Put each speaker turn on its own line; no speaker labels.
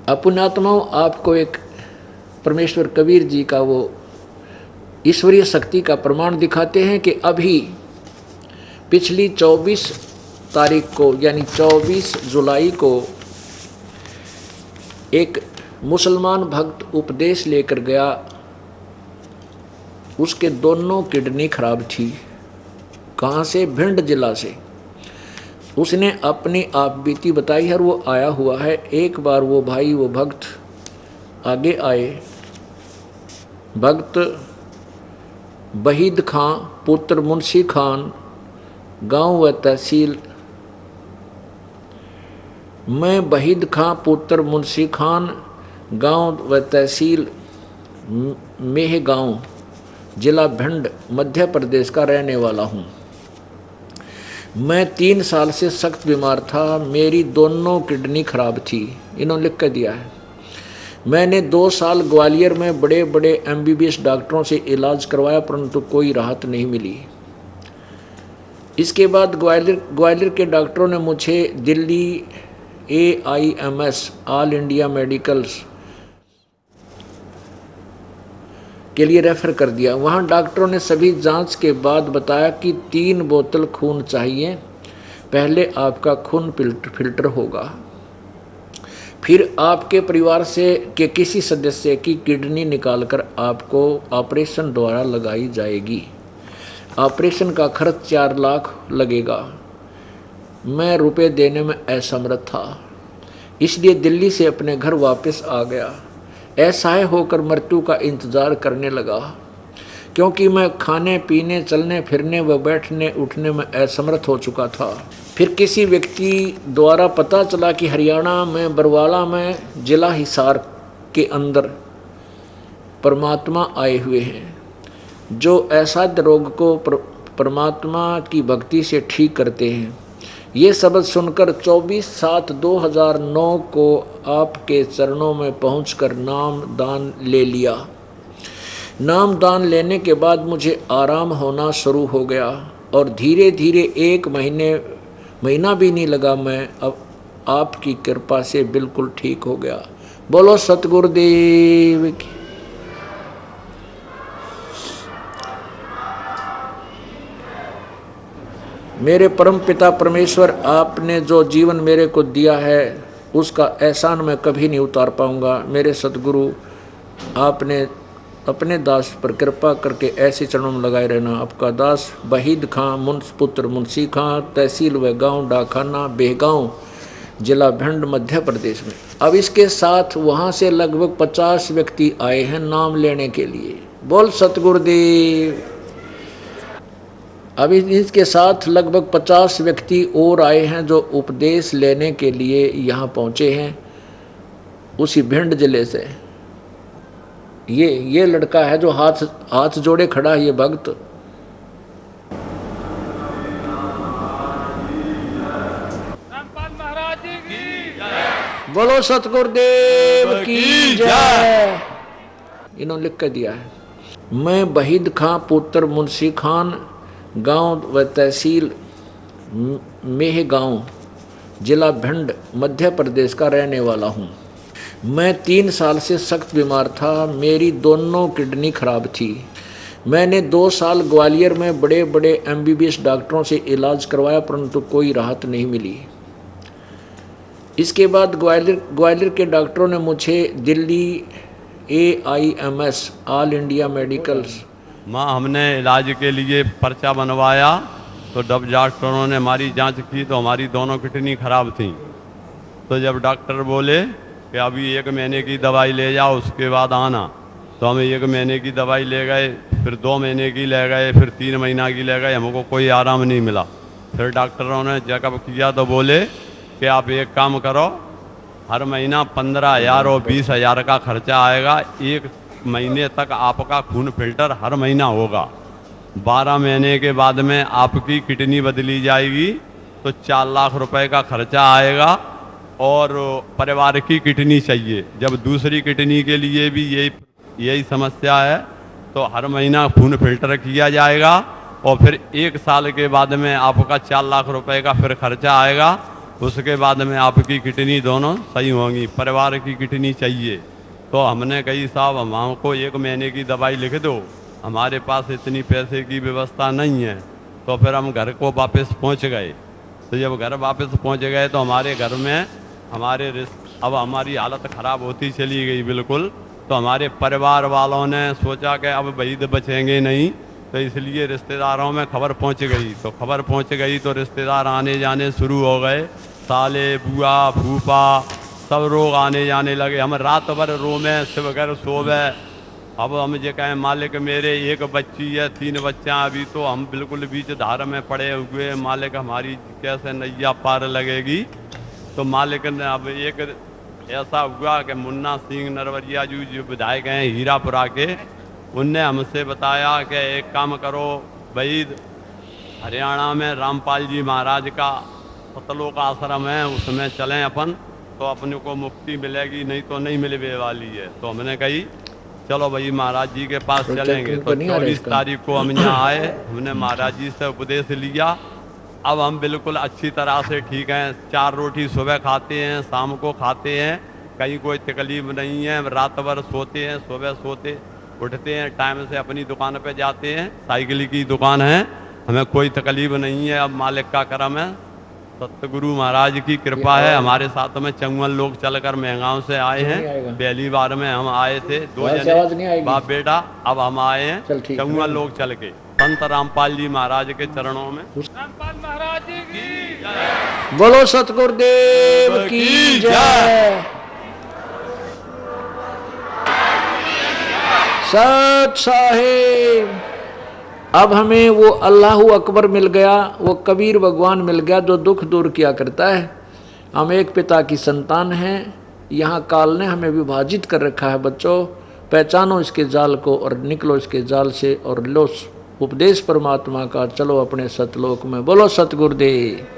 अपुण्यात्माओं, आपको एक परमेश्वर कबीर जी का वो ईश्वरीय शक्ति का प्रमाण दिखाते हैं कि अभी पिछली 24 तारीख को यानी 24 जुलाई को एक मुसलमान भक्त उपदेश लेकर गया। उसके दोनों किडनी खराब थी। कहाँ से? भिंड जिला से। उसने अपनी आप बीती बताई है, वो आया हुआ है। एक बार वो भाई, वो भक्त आगे आए। भक्त बहीद खां पुत्र मुंशी खान, गांव व तहसील। मैं बहीद खां पुत्र मुंशी खान, गांव व तहसील मेहगांव, जिला भिंड, मध्य प्रदेश का रहने वाला हूँ। मैं 3 साल से सख्त बीमार था। मेरी दोनों किडनी खराब थी। इन्होंने लिख कर दिया है। मैंने 2 साल ग्वालियर में बड़े बड़े MBBS डॉक्टरों से इलाज करवाया, परंतु कोई राहत नहीं मिली। इसके बाद ग्वालियर के डॉक्टरों ने मुझे Delhi AIMS all India medicals के लिए रेफर कर दिया। वहाँ डॉक्टरों ने सभी जांच के बाद बताया कि 3 बोतल खून चाहिए। पहले आपका खून फिल्टर होगा, फिर आपके परिवार से के किसी सदस्य की किडनी निकालकर आपको ऑपरेशन द्वारा लगाई जाएगी। ऑपरेशन का खर्च 4 लाख लगेगा। मैं रुपए देने में असमर्थ था, इसलिए दिल्ली से अपने घर वापस आ गया। असहाय होकर मृत्यु का इंतजार करने लगा, क्योंकि मैं खाने पीने, चलने फिरने व बैठने उठने में असमर्थ हो चुका था। फिर किसी व्यक्ति द्वारा पता चला कि हरियाणा में बरवाला में जिला हिसार के अंदर परमात्मा आए हुए हैं, जो असाध्य रोग को परमात्मा की भक्ति से ठीक करते हैं। ये शब्द सुनकर 24/7/2009 को आपके चरणों में पहुंचकर नाम दान ले लिया। नाम दान लेने के बाद मुझे आराम होना शुरू हो गया और धीरे धीरे 1 महीना भी नहीं लगा, मैं अब आपकी कृपा से बिल्कुल ठीक हो गया। बोलो सतगुरुदेव की। मेरे परम पिता परमेश्वर, आपने जो जीवन मेरे को दिया है उसका एहसान मैं कभी नहीं उतार पाऊंगा। मेरे सतगुरु, आपने अपने दास पर कृपा करके ऐसे चरणों में लगाए रहना। आपका दास बहीद खां पुत्र मुंशी खां, तहसील व गांव डाखाना बेहगांव, जिला भिंड, मध्य प्रदेश में। अब इसके साथ वहाँ से लगभग 50 व्यक्ति आए हैं नाम लेने के लिए। बोल सतगुरुदेव। अभी इसके साथ लगभग 50 व्यक्ति और आए हैं जो उपदेश लेने के लिए यहाँ पहुँचे हैं, उसी भिंड जिले से। ये लड़का है जो हाथ जोड़े खड़ा है, ये भक्त। महाराज की बोलो सतगुरुदेव की जय। इन्होंने लिख कर दिया है। मैं बहीद खां पुत्र मुंशी खान, गांव व तहसील मेहगांव, जिला भिंड, मध्य प्रदेश का रहने वाला हूँ। मैं 3 साल से सख्त बीमार था। मेरी दोनों किडनी खराब थी। मैंने 2 साल ग्वालियर में बड़े बड़े MBBS डॉक्टरों से इलाज करवाया, परंतु कोई राहत नहीं मिली। इसके बाद ग्वालियर के डॉक्टरों ने मुझे Delhi AIMS all India medicals
माँ हमने इलाज के लिए पर्चा बनवाया, तो जब डॉक्टरों ने हमारी जांच की तो हमारी दोनों किडनी खराब थी। तो जब डॉक्टर बोले कि अभी 1 महीने की दवाई ले जाओ, उसके बाद आना, तो हम 1 महीने की दवाई ले गए, फिर 2 महीने की ले गए, फिर 3 महीना की ले गए। हमको कोई आराम नहीं मिला। फिर डॉक्टरों ने चेकअप किया तो बोले कि आप एक काम करो, हर महीना 15,000 और 20,000 का खर्चा आएगा। 1 महीने तक आपका खून फिल्टर हर महीना होगा। 12 महीने के बाद में आपकी किडनी बदली जाएगी, तो 4 लाख रुपए का खर्चा आएगा और परिवार की किडनी चाहिए। जब दूसरी किडनी के लिए भी यही समस्या है, तो हर महीना खून फिल्टर किया जाएगा और फिर 1 साल के बाद में आपका 4 लाख रुपए का फिर खर्चा आएगा उसके बाद में आपकी किडनी दोनों सही होंगी, परिवार की किडनी चाहिए। तो हमने कही साहब हमको 1 महीने की दवाई लिख दो, हमारे पास इतनी पैसे की व्यवस्था नहीं है। तो फिर हम घर को वापस पहुंच गए। तो जब घर वापस पहुंच गए तो हमारे घर में अब हमारी हालत ख़राब होती चली गई बिल्कुल। तो हमारे परिवार वालों ने सोचा कि अब वहीद बचेंगे नहीं, तो इसलिए रिश्तेदारों में खबर पहुंच गई। तो खबर पहुंच गई तो रिश्तेदार आने जाने शुरू हो गए, साले बुआ फूफा सब लोग आने जाने लगे। हम रात भर रोमें सिर्फ घर सोवे। अब हम ये कहें मालिक मेरे 1 बच्ची है, 3 बच्चा, अभी तो हम बिल्कुल बीच धार में पड़े हुए, मालिक हमारी कैसे नैया पार लगेगी। तो मालिक ने अब एक ऐसा हुआ कि मुन्ना सिंह नरवरिया जी जो विधायक हैं हीरापुरा के, उनने हमसे बताया कि एक काम करो भाई, हरियाणा में रामपाल जी महाराज का सतलोक आश्रम है, उसमें चलें अपन, तो अपने को मुक्ति मिलेगी, नहीं तो नहीं मिलने वाली है। तो हमने कही चलो भाई महाराज जी के पास चलेंगे। तो 24 तारीख को हम यहाँ आए, हमने महाराज जी से उपदेश लिया। अब हम बिल्कुल अच्छी तरह से ठीक हैं, 4 रोटी सुबह खाते हैं, शाम को खाते हैं, कहीं कोई तकलीफ नहीं है। रात भर सोते हैं, सुबह सोते उठते हैं, टाइम से अपनी दुकान पे जाते हैं, साइकिल की दुकान है, हमें कोई तकलीफ नहीं है। अब मालिक का करम है, सतगुरु महाराज की कृपा है। हमारे साथ में 54 लोग चलकर महगांव से आए हैं। पहली बार में हम आए थे 2 जने बाप बेटा, अब हम आए हैं 54 लोग चल के संत रामपाल जी महाराज के चरणों में।
रामपाल महाराज जी की जय।
बोलो सतगुरुदेव की जय। सत साहिब। अब हमें वो अल्लाहू अकबर मिल गया, वो कबीर भगवान मिल गया जो दुख दूर किया करता है। हम एक पिता की संतान हैं। यहाँ काल ने हमें विभाजित कर रखा है। बच्चों पहचानो इसके जाल को और निकलो इसके जाल से और लो उपदेश परमात्मा का, चलो अपने सतलोक में। बोलो सतगुरुदेव।